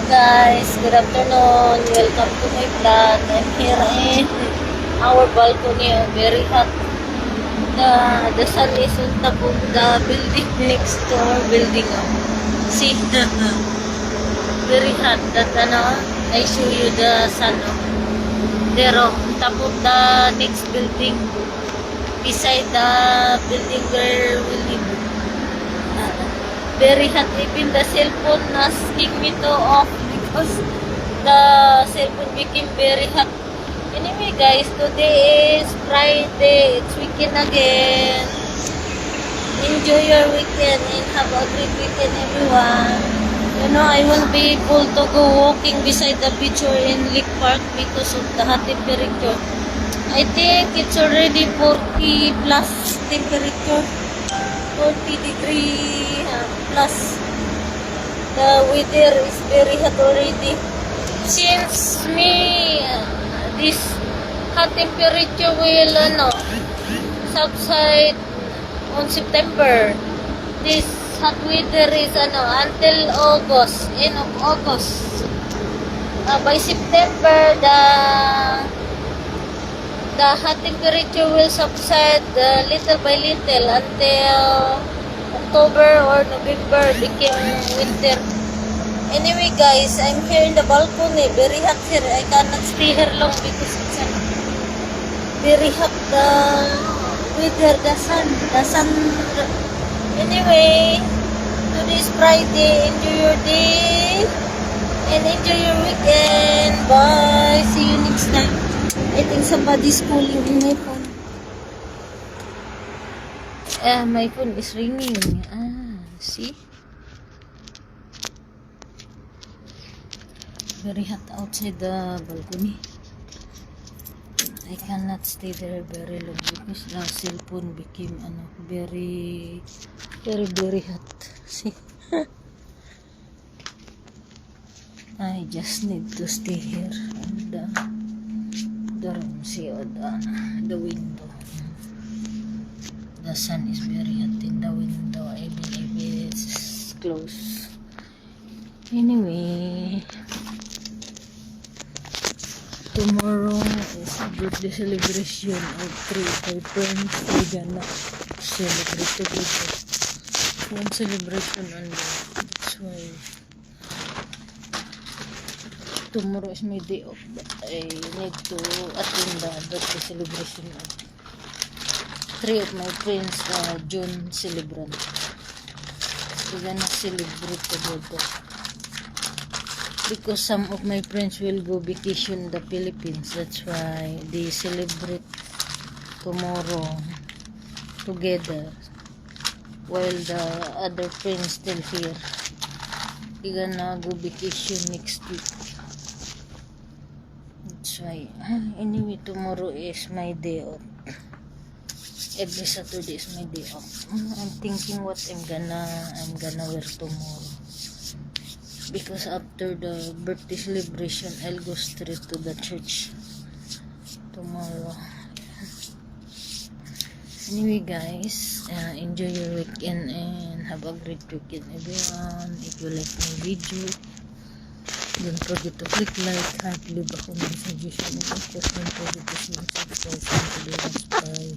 Guys, good afternoon. Welcome to my vlog. I'm here in our balcony. Very hot. The sun is on top of the building next to our building. See? Very hot. That I show you the sun. There on top of the next building. Beside the building where we live. Very hot. Even the cellphone asking me to off because the cellphone became very hot. Anyway guys, today is Friday. It's weekend again. Enjoy your weekend and have a great weekend everyone. You know, I won't be able to go walking beside the beach or in Lake Park because of the hot temperature. I think it's already 40 plus temperature. 40 degree plus. The weather is very hot already. Since this hot temperature will subside on September. This hot weather is until August, end of August. By September the hot temperature will subside little by little until October or November became winter. Anyway guys, I'm here in the balcony. Very hot here. I cannot stay here long because it's very hot. The weather, the sun. Anyway, today is Friday. Enjoy your day and enjoy your weekend. Bye. See you next time. I think somebody's calling in my phone. My phone is ringing. See? Very hot outside the balcony. I cannot stay there very long because the cell phone became very hot. See? I just need to stay here and the room, see the window. The sun is very hot in the window, even if it's closed. Anyway, tomorrow is a birthday celebration of 3 of my friends. We're gonna celebrate together. One celebration only. That's why tomorrow is my day off, but I need to attend the birthday celebration of 3 of my friends, June celebrant. We're gonna celebrate together because some of my friends will go vacation in the Philippines. That's why they celebrate tomorrow together while the other friends still here. They're gonna go vacation next week. That's why. Anyway, tomorrow is my day off. Every Saturday is my day off. I'm thinking what I'm gonna wear tomorrow. Because after the birthday celebration, I'll go straight to the church tomorrow. Anyway guys, enjoy your weekend and have a great weekend everyone. If you like my video, don't forget to click like, heart, leave a comment, suggestion, and of course don't forget to subscribe. Bye.